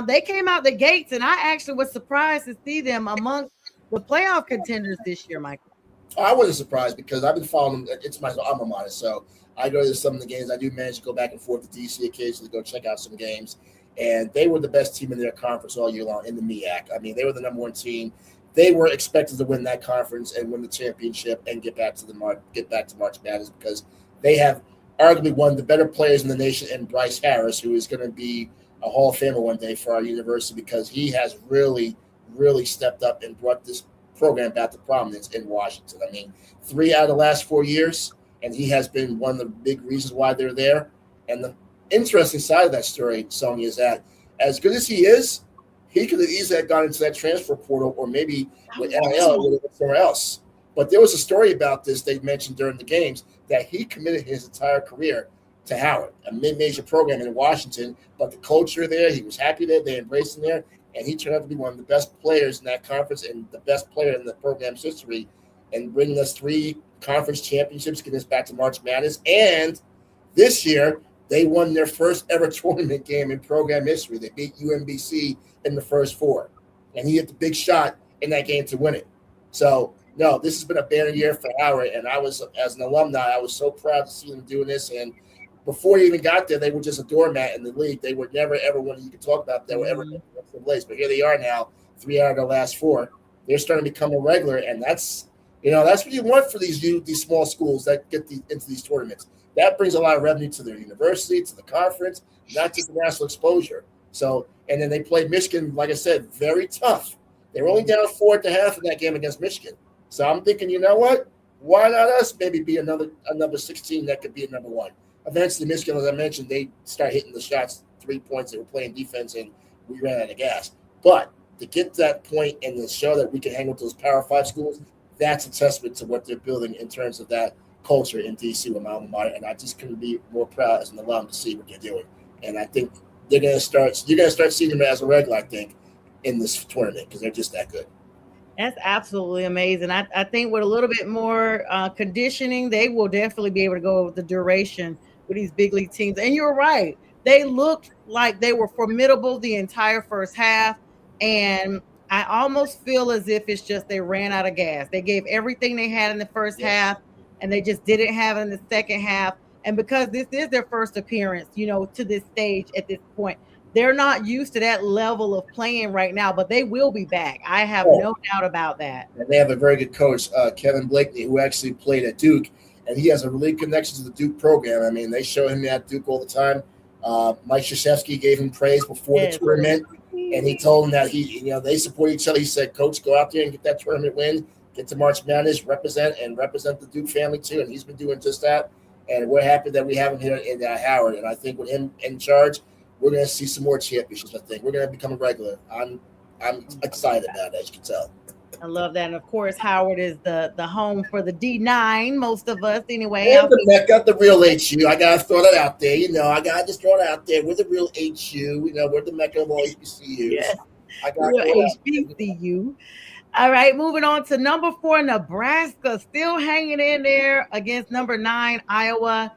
They came out the gates, and I actually was surprised to see them among the playoff contenders this year, Michael. I wasn't surprised because I've been following them. It's my alma mater, so I go to some of the games. I do manage to go back and forth to D.C. occasionally, go check out some games. And they were the best team in their conference all year long in the MEAC. I mean, they were the number one team. They were expected to win that conference and win the championship and get back to March Madness because they have arguably one of the better players in the nation in Bryce Harris, who is going to be a Hall of Famer one day for our university because he has really, really stepped up and brought this program back to prominence in Washington. I mean, 3 out of the last 4 years, and he has been one of the big reasons why they're there. And the interesting side of that story, Sonja, is that as good as he is, he could have easily gone into that transfer portal or maybe with NIL or somewhere else. But there was a story about this they mentioned during the games that he committed his entire career to Howard, a mid-major program in Washington. But the culture there, he was happy there, they embraced him there, and he turned out to be one of the best players in that conference and the best player in the program's history and bringing us 3 conference championships, getting us back to March Madness. And this year, they won their first ever tournament game in program history. They beat UMBC in the first 4. And he hit the big shot in that game to win it. So, no, this has been a banner year for Howard. And I was, as an alumni, I was so proud to see them doing this. And before he even got there, they were just a doormat in the league. They were never, ever one you could talk about that were ever in the place. But here they are now, 3 out of the last 4. They're starting to become a regular. And that's what you want for these small schools that get into these tournaments. That brings a lot of revenue to their university, to the conference, not just the national exposure. So, and then they played Michigan, like I said, very tough. They were only down 4 at the half in that game against Michigan. So I'm thinking, you know what? Why not us maybe be another 16 that could be a number 1? Eventually, Michigan, as I mentioned, they start hitting the shots, 3 points. They were playing defense, and we ran out of gas. But to get to that point and to show that we can hang with those Power 5 schools, that's a testament to what they're building in terms of that culture in DC with my alma mater, and I just couldn't be more proud as an alum to see what they're doing. And I think you're gonna start seeing them as a regular, I think, in this tournament because they're just that good. That's absolutely amazing. I think with a little bit more conditioning, they will definitely be able to go the duration with these big league teams. And you're right. They looked like they were formidable the entire first half. And I almost feel as if it's just they ran out of gas. They gave everything they had in the first half, and they just didn't have it in the second half. And because this is their first appearance, to this stage at this point, they're not used to that level of playing right now, but they will be back. I have no doubt about that. And they have a very good coach, Kevin Blakeney, who actually played at Duke, and he has a really good connection to the Duke program. I mean, they show him at Duke all the time. Mike Krzyzewski gave him praise before the tournament, and he told him that they support each other. He said, "Coach, go out there and get that tournament win. get to March Madness, represent the Duke family too, and he's been doing just that. And we're happy that we have him here in Howard. And I think with him in charge, we're going to see some more championships. I think we're going to become a regular. I'm excited about it, as you can tell. I love that. And of course, Howard is the home for the D9, most of us anyway. And the Mecca, the real HU. I got to throw that out there. I got to just throw it out there. We're the real HU. We're the Mecca of all HBCUs. Yes. I got to HBCU. All right, moving on to number 4, Nebraska, still hanging in there against number 9, Iowa.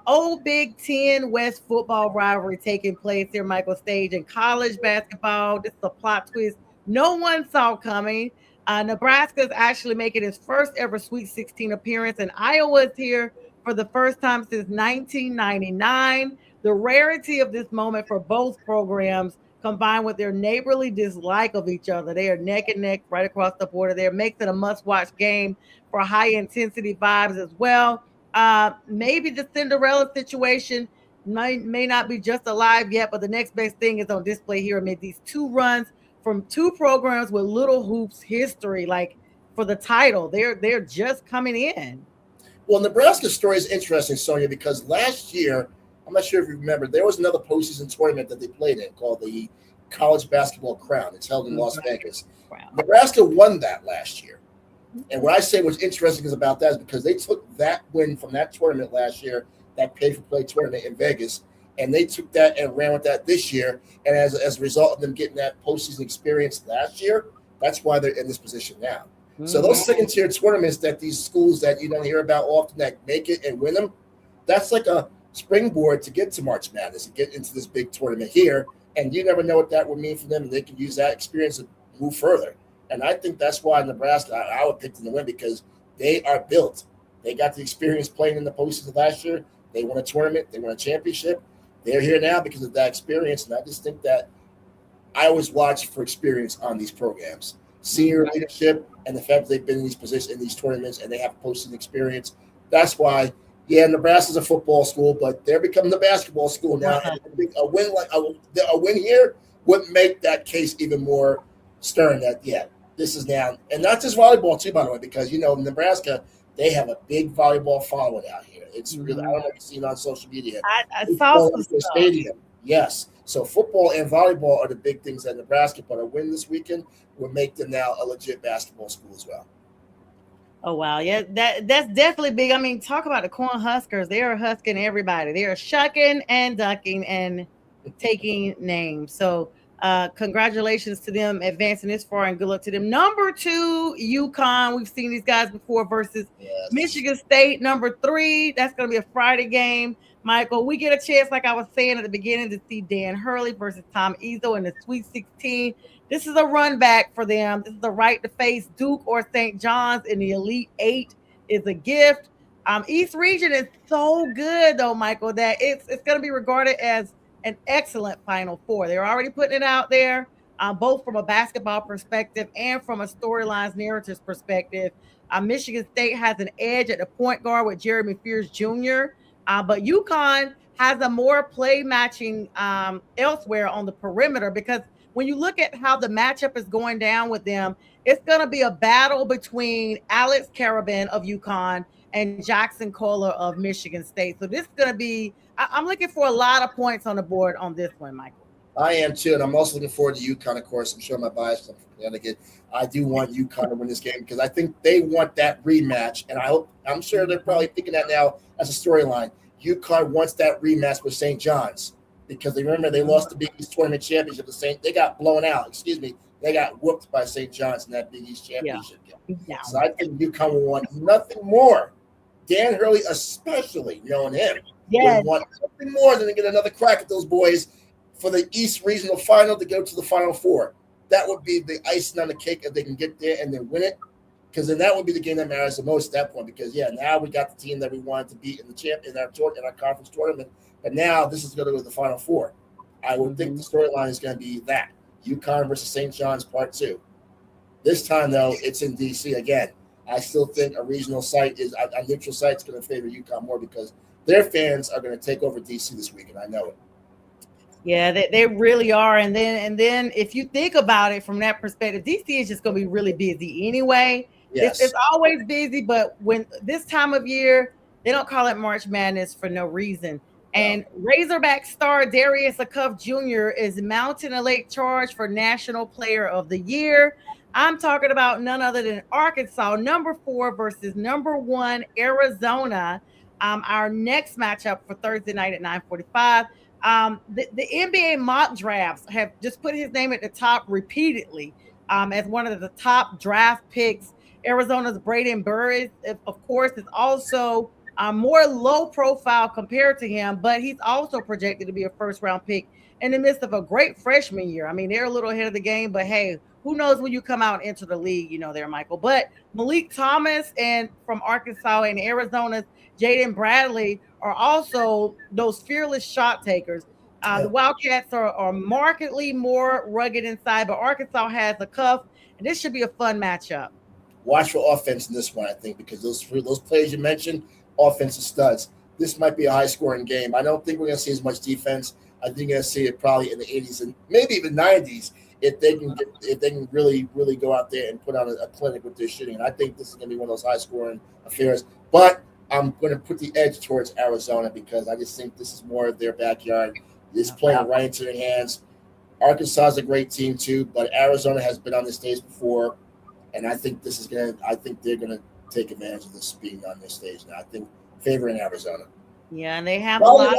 Old Big Ten West football rivalry taking place here, Michael Stage, in college basketball. This is a plot twist no one saw coming. Nebraska is actually making its first ever Sweet 16 appearance, and Iowa is here for the first time since 1999. The rarity of this moment for both programs, combined with their neighborly dislike of each other, they are neck and neck right across the border there, makes it a must-watch game for high-intensity vibes as well. Maybe the Cinderella situation may not be just alive yet, but the next best thing is on display here amid these two runs from two programs with little hoops history, like for the title. They're just coming in. Well, Nebraska's story is interesting, Sonja, because last year, I'm not sure if you remember, there was another postseason tournament that they played in called the College Basketball Crown. It's held in Las Vegas. Wow. Nebraska won that last year. And what I say what's interesting is about that is because they took that win from that tournament last year, that pay-for-play tournament in Vegas, and they took that and ran with that this year. And as a result of them getting that postseason experience last year, that's why they're in this position now. Mm-hmm. So those second-tier tournaments that these schools that you don't hear about often that make it and win them, that's like a springboard to get to March Madness and get into this big tournament here. And you never know what that would mean for them, and they can use that experience to move further. And I think that's why Nebraska, I would pick them to win because they are built. They got the experience playing in the postseason last year. They won a tournament. They won a championship. They're here now because of that experience. And I just think that I always watch for experience on these programs. Senior leadership and the fact that they've been in these positions, in these tournaments, and they have postseason experience. That's why, yeah, Nebraska's a football school, but they're becoming the basketball school now. And a win here would make that case even more stern that, yeah, this is now, and not just volleyball too, by the way, because Nebraska, they have a big volleyball following out here. It's really, I don't know if you've seen it on social media. I saw some stuff. Stadium. Yes. So football and volleyball are the big things at Nebraska, but a win this weekend will make them now a legit basketball school as well. Oh, wow. Yeah, that's definitely big. I mean, talk about the Corn Huskers. They are husking everybody. They are shucking and ducking and taking names. So congratulations to them advancing this far, and good luck to them. Number 2, UConn. We've seen these guys before versus Michigan State. Number 3, that's going to be a Friday game. Michael, we get a chance, like I was saying at the beginning, to see Dan Hurley versus Tom Izzo in the Sweet 16. This is a run back for them. This is the right to face Duke or St. John's in the Elite 8 is a gift. East region is so good, though, Michael, that it's going to be regarded as an excellent Final Four. They're already putting it out there, both from a basketball perspective and from a storylines narratives perspective. Michigan State has an edge at the point guard with Jeremy Fears Jr., but UConn has a more play matching elsewhere on the perimeter, because when you look at how the matchup is going down with them, it's going to be a battle between Alex Karabin of UConn and Jackson Kohler of Michigan State. So this is going to be, I'm looking for a lot of points on the board on this one, Michael. I am too, and I'm also looking forward to UConn, of course. I'm showing my bias. I'm from Connecticut. I do want UConn to win this game because I think they want that rematch, and I'm sure they're probably thinking that now as a storyline. UConn wants that rematch with St. John's because they lost the Big East Tournament Championship. They got blown out. They got whooped by St. John's in that Big East Championship game. Yeah. So I think UConn will want nothing more. Dan Hurley, especially knowing him, would want nothing more than to get another crack at those boys for the East Regional Final to go to the Final Four. That would be the icing on the cake if they can get there and then win it, because then that would be the game that matters the most at that point. Because now we got the team that we wanted to beat in our conference tournament, but now this is going to go to the Final Four. I would think the storyline is going to be that UConn versus St. John's Part 2. This time though, it's in DC again. I still think a regional site a neutral site is going to favor UConn more because their fans are going to take over DC this week, and I know it. Yeah, they really are. And then if you think about it from that perspective, DC is just going to be really busy anyway. Yes. It's always busy, but when this time of year, they don't call it March Madness for no reason. No. And Razorback star Darius Acuff Jr. is mounting a late charge for National Player of the Year. I'm talking about none other than Arkansas, number 4 versus number 1 Arizona. Our next matchup for Thursday night at 9:45. The NBA mock drafts have just put his name at the top repeatedly as one of the top draft picks. Arizona's Braden Burris, of course, is also more low profile compared to him, but he's also projected to be a first round pick in the midst of a great freshman year. I mean, they're a little ahead of the game, but hey, who knows when you come out into the league, there, Michael. But Malik Thomas and from Arkansas and Arizona's Jaden Bradley are also those fearless shot takers. The Wildcats are markedly more rugged inside, but Arkansas has a cuff, and this should be a fun matchup. Watch for offense in this one, I think, because those players you mentioned, offensive studs. This might be a high scoring game. I don't think we're going to see as much defense. I think you're going to see it probably in the 80s and maybe even 90s if they can really go out there and put on a clinic with their shooting. And I think this is going to be one of those high scoring affairs. But I'm going to put the edge towards Arizona because I just think this is more of their backyard. This playing right into their hands. Arkansas is a great team too, but Arizona has been on this stage before. And I think they're gonna take advantage of this being on this stage now. I think favoring Arizona. Yeah, and they have probably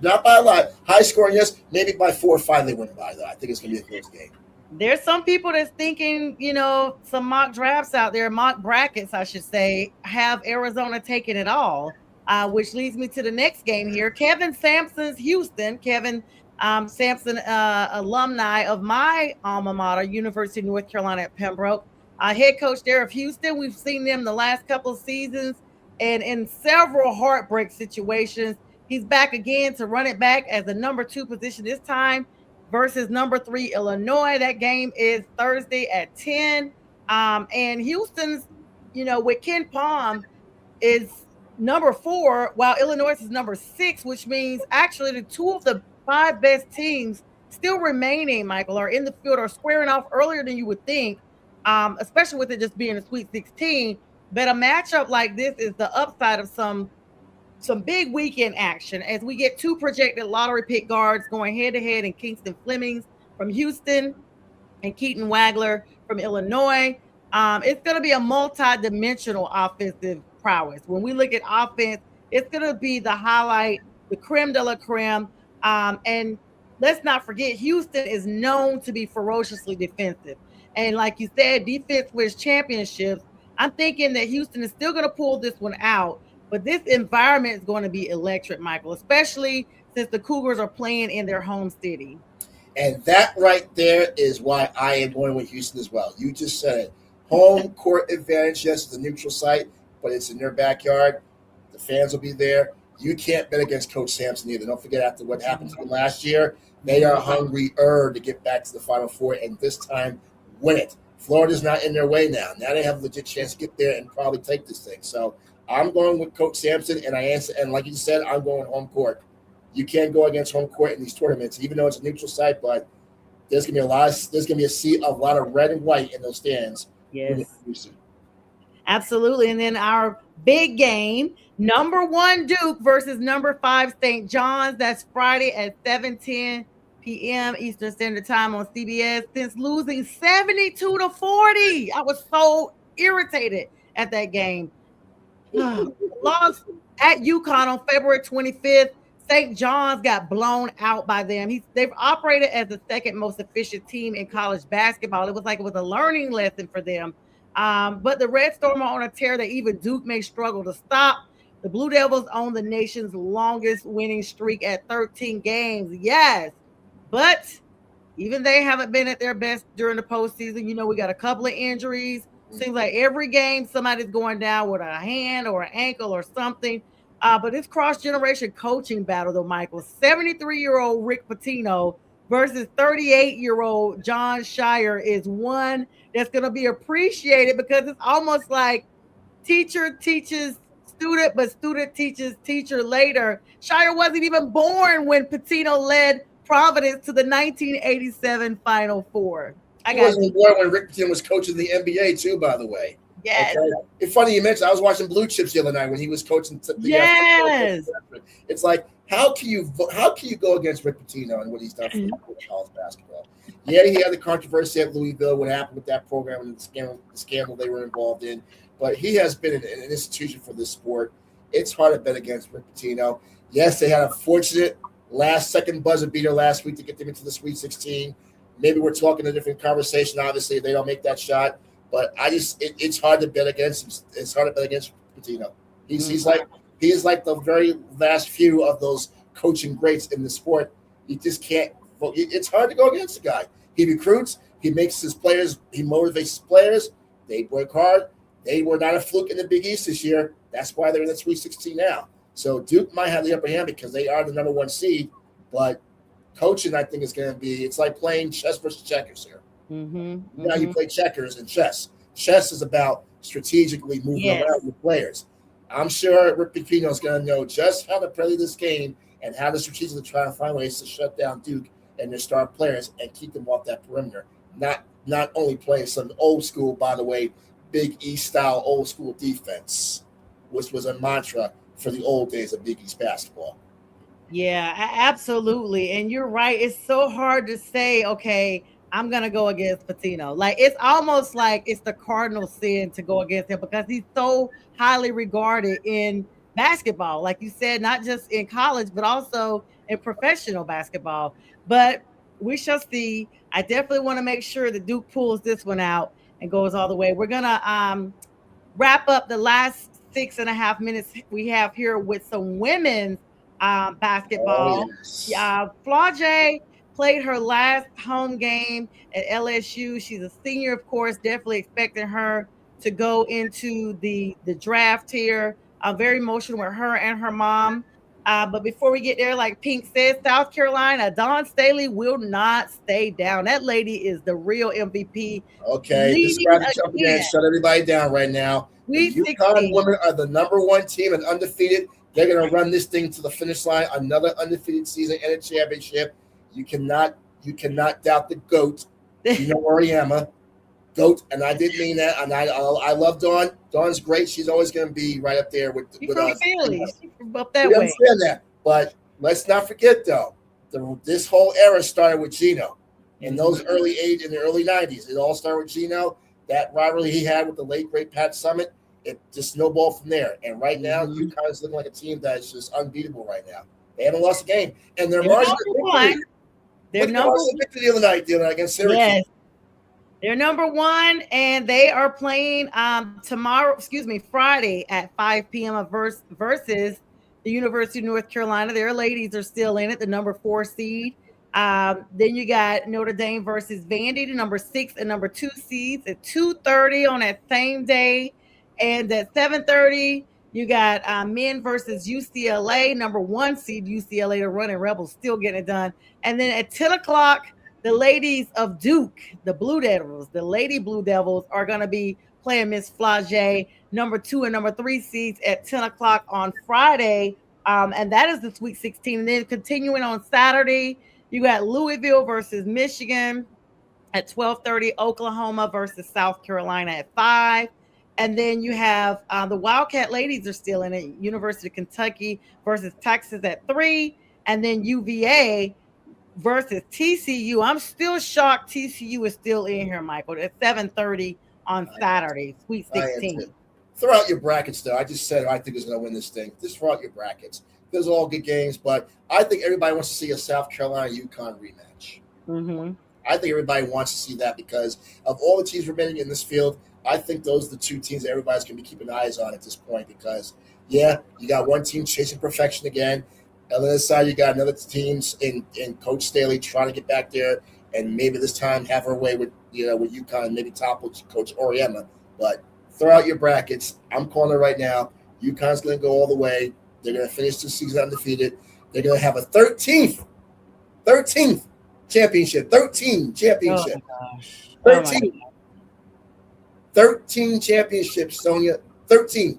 not by a lot. High scoring, yes, maybe by 4 or 5 they win by though. I think it's gonna be a close game. There's some people that's thinking, some mock drafts out there, mock brackets, I should say, have Arizona taking it all, which leads me to the next game here. Kevin Sampson's Houston. Kevin Sampson, alumni of my alma mater, University of North Carolina at Pembroke. Head coach there of Houston. We've seen them the last couple of seasons and in several heartbreak situations. He's back again to run it back as the number 2 position this time versus number 3 Illinois. That game is Thursday at 10. And Houston's, with Ken Palm is number 4, while Illinois is number 6, which means actually the 2 of the 5 best teams still remaining, Michael, are in the field or squaring off earlier than you would think. Especially with it just being a Sweet 16. But a matchup like this is the upside of some big weekend action as we get 2 projected lottery pick guards going head to head in Kingston Flemings from Houston and Keaton Wagler from Illinois. It's going to be a multi-dimensional offensive prowess. When we look at offense, it's going to be the highlight, the creme de la creme. And let's not forget, Houston is known to be ferociously defensive. And like you said, defense wins championships. I'm thinking that Houston is still going to pull this one out, but this environment is going to be electric, Michael, especially since the Cougars are playing in their home city. And that right there is why I am going with Houston as well. You just said it. Home court advantage, yes, it's a neutral site, but it's in their backyard. The fans will be there. You can't bet against Coach Sampson either. Don't forget, after what happened to them last year, they are hungrier to get back to the Final Four, and this time win it. Florida's not in their way now. Now they have a legit chance to get there and probably take this thing. So I'm going with Coach Sampson, and like you said, I'm going home court. You can't go against home court in these tournaments, even though it's a neutral site. But there's gonna be a sea of a lot of red and white in those stands. Yes, absolutely. And then our big game, number 1 Duke versus number 5 St. John's. That's Friday at 7:10 p.m. Eastern Standard Time on CBS. Since losing 72-40, I was so irritated at that game. Lost at UConn on February 25th. St. John's got blown out by them. They've operated as the second most efficient team in college basketball. It was like it was a learning lesson for them. But the Red Storm are on a tear that even Duke may struggle to stop. The Blue Devils own the nation's longest winning streak at 13 games. Yes. But even they haven't been at their best during the postseason. We got a couple of injuries. Seems like every game somebody's going down with a hand or an ankle or something. But this cross-generation coaching battle, though, Michael, 73-year-old Rick Pitino versus 38-year-old John Shire is one that's going to be appreciated because it's almost like teacher teaches student, but student teaches teacher later. Shire wasn't even born when Pitino led Providence to the 1987 Final Four. He wasn't born when Rick Pitino was coaching the NBA too, by the way. Yes. Okay. It's funny you mentioned. I was watching Blue Chips the other night when he was coaching. Yes. It's like how can you go against Rick Pitino and what he's done for college basketball? Yeah, he had the controversy at Louisville. What happened with that program and the scandal they were involved in, but he has been an institution for this sport. It's hard to bet against Rick Pitino. Yes, they had a fortunate last-second buzzer beater last week to get them into the Sweet 16. Maybe we're talking a different conversation. Obviously, if they don't make that shot. But it's hard to bet against him. It's hard to bet against Pitino. He's like the very last few of those coaching greats in the sport. You just can't. It's hard to go against the guy. He recruits. He makes his players. He motivates his players. They work hard. They were not a fluke in the Big East this year. That's why they're in the Sweet 16 now. So Duke might have the upper hand because they are the number one seed. But coaching, I think, is going to be. It's like playing chess versus checkers here. Now you play checkers and chess. Chess is about strategically moving around your players. I'm sure Rick Pitino is going to know just how to play this game and how to strategically try to find ways to shut down Duke and their star players and keep them off that perimeter. Not only playing some old school, by the way, Big East style old school defense, which was a mantra for the old days of Big East basketball. Yeah, absolutely. And you're right. It's so hard to say, okay, I'm going to go against Pitino. Like, it's almost like it's the cardinal sin to go against him because he's so highly regarded in basketball. Like you said, not just in college, but also in professional basketball. But we shall see. I definitely want to make sure that Duke pulls this one out and goes all the way. We're going to wrap up the last 6.5 minutes we have here with some women's basketball. Flau'jae played her last home game at LSU. She's a senior, of course, definitely expecting her to go into the draft here. I'm very emotional with her and her mom. But before we get there, like Pink said, South Carolina, Dawn Staley will not stay down. That lady is the real MVP. Okay, this is about to jump in and shut everybody down right now. The UConn women are the number one team and undefeated. They're going to run this thing to the finish line. Another undefeated season and a championship. You cannot doubt the GOAT. Oriema, GOAT, and I did mean that. And I love Dawn. Dawn's great. She's always going to be right up there with us. She's from up that we way. Understand that, but let's not forget though, this whole era started with Gino. In those early in the early 90s, it all started with Gino. That rivalry he had with the late great Pat Summitt, it just snowballed from there. And right now, UConn is looking like a team that is just unbeatable right now. They haven't lost a game, and they're margin of victory. They're number one victory the other night against Syracuse. Yes. They're number one, and they are playing Friday at 5 p.m. versus the University of North Carolina. Their ladies are still in it, the number 4 seed. Then you got Notre Dame versus Vandy, the number 6 and number 2 seeds at 2:30 on that same day. And at 7:30, you got men versus UCLA, number 1 seed UCLA, the running Rebels, still getting it done. And then at 10 o'clock, the ladies of Duke, the Blue Devils, the Lady Blue Devils, are going to be playing Miss Flau'jae, number 2 and number 3 seeds at 10 o'clock on Friday. And that is the Sweet 16. And then continuing on Saturday, you got Louisville versus Michigan at 12:30, Oklahoma versus South Carolina at 5. And then you have the Wildcat ladies are still in it, University of Kentucky versus Texas at 3. And then UVA versus TCU. I'm still shocked TCU is still in here, Michael, at 7:30 on Saturday, Sweet 16. Throw out your brackets, though. I just said I think is going to win this thing. Just throw out your brackets. Those are all good games, but I think everybody wants to see a South Carolina UConn rematch. I think everybody wants to see that because of all the teams remaining in this field. I think those are the 2 teams that everybody's going to be keeping eyes on at this point because, you got one team chasing perfection again. On the other side, you got another teams in Coach Staley trying to get back there and maybe this time have her way with UConn and maybe topple Coach Oriema. But throw out your brackets. I'm calling it right now. UConn's going to go all the way. They're going to finish the season undefeated. They're going to have a 13th championship. 13 championship. Oh, gosh. 13. 13 championships, Sonja. 13.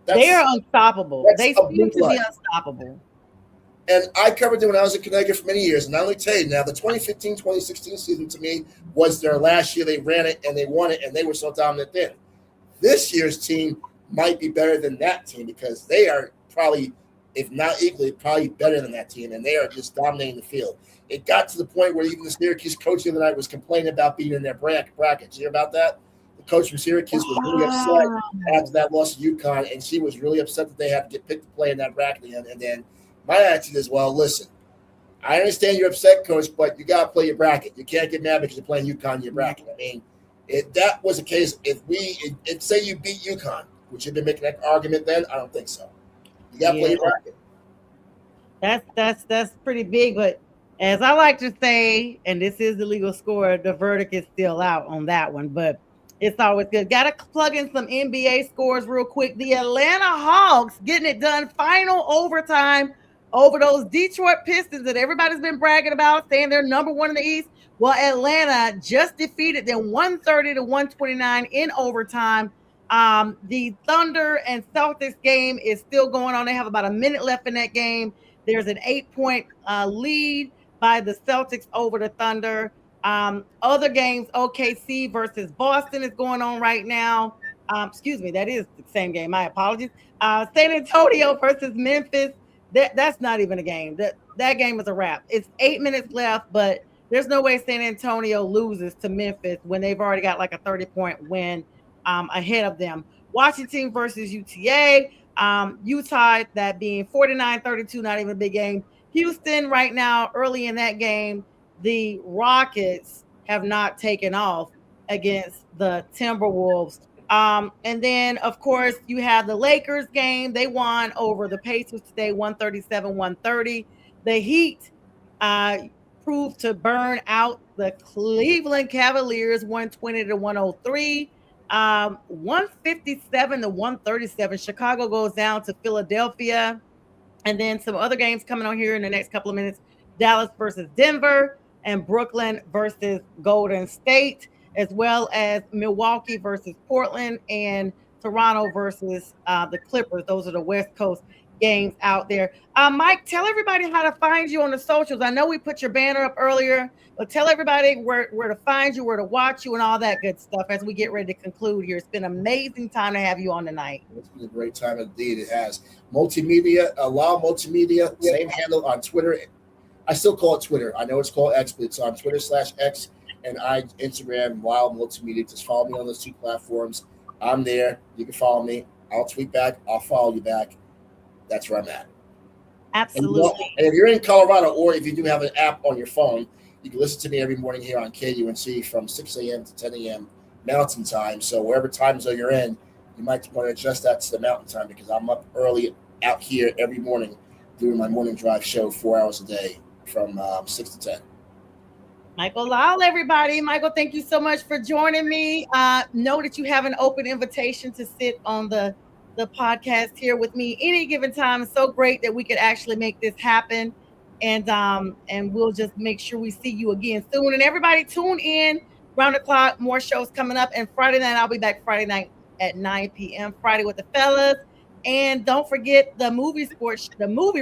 They are unstoppable. They seem to be unstoppable. And I covered them when I was in Connecticut for many years. And I'm going to tell you now, the 2015-2016 season to me was their last year. They ran it and they won it, and they were so dominant then. This year's team might be better than that team because they are probably, if not equally, probably better than that team, and they are just dominating the field. It got to the point where even the Syracuse coach the other night was complaining about being in their brackets. You hear about that? The coach from Syracuse was really upset after that loss to UConn, and she was really upset that they had to get picked to play in that bracket again. And then my attitude is, well, listen, I understand you're upset, coach, but you got to play your bracket. You can't get mad because you're playing UConn in your bracket. I mean, if that was the case, if say you beat UConn, would you have been making that argument then? I don't think so. You got to play your bracket. That's pretty big, but as I like to say, and this is the legal score, the verdict is still out on that one, but it's always good. Got to plug in some NBA scores real quick. The Atlanta Hawks getting it done, final overtime over those Detroit Pistons that everybody's been bragging about, saying they're number one in the East. Well, Atlanta just defeated them 130-129 in overtime. The Thunder and Celtics game is still going on. They have about a minute left in that game. There's an 8-point lead by the Celtics over the Thunder. Other games, OKC versus Boston is going on right now. Excuse me, that is the same game. My apologies. San Antonio versus Memphis. That's not even a game. That game is a wrap. It's 8 minutes left, but there's no way San Antonio loses to Memphis when they've already got like a 30-point win ahead of them. Washington versus UTA. Utah, that being 49-32, not even a big game. Houston right now, early in that game, the Rockets have not taken off against the Timberwolves. And then, of course, you have the Lakers game. They won over the Pacers today, 137-130. The Heat proved to burn out the Cleveland Cavaliers, 120-103. 157-137. Chicago goes down to Philadelphia. And then some other games coming on here in the next couple of minutes. Dallas versus Denver and Brooklyn versus Golden State, as well as Milwaukee versus Portland and Toronto versus the Clippers. Those are the West Coast games out there. Mike, tell everybody how to find you on the socials. I know we put your banner up earlier, but tell everybody where to find you, where to watch you, and all that good stuff as we get ready to conclude here. It's been an amazing time to have you on tonight. It's been a great time indeed. It has. Multimedia, Lyle Multimedia, same handle on Twitter. I still call it Twitter. I know it's called X, but it's on Twitter/X and Instagram, Lyle Multimedia. Just follow me on those two platforms. I'm there. You can follow me. I'll tweet back. I'll follow you back. That's where I'm at. Absolutely. And if you're in Colorado, or if you do have an app on your phone, you can listen to me every morning here on KUNC from 6 a.m. to 10 a.m. Mountain Time. So wherever time zone you're in, you might want to adjust that to the Mountain Time because I'm up early out here every morning doing my morning drive show 4 hours a day from 6 to 10. Michael Lyle, everybody. Michael, thank you so much for joining me. Know that you have an open invitation to sit on the podcast here with me any given time. It's so great that we could actually make this happen. And we'll just make sure we see you again soon. And everybody tune in round the clock, more shows coming up. And Friday night, I'll be back Friday night at 9 p.m. Friday with the fellas. And don't forget the movie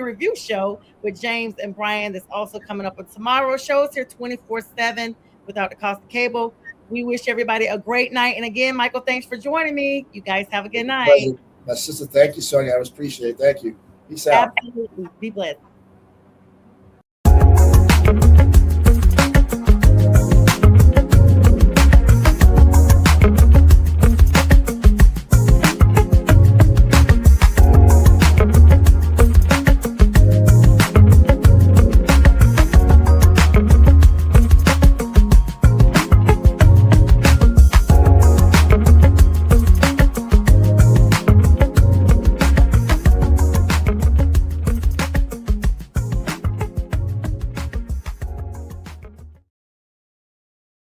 review show with James and Brian that's also coming up on tomorrow's shows here 24/7 without the cost of cable. We wish everybody a great night. And again, Michael, thanks for joining me. You guys have a good night. Pleasure. My sister, thank you, Sonja. I appreciate it. Thank you. Peace out. Absolutely. Be blessed.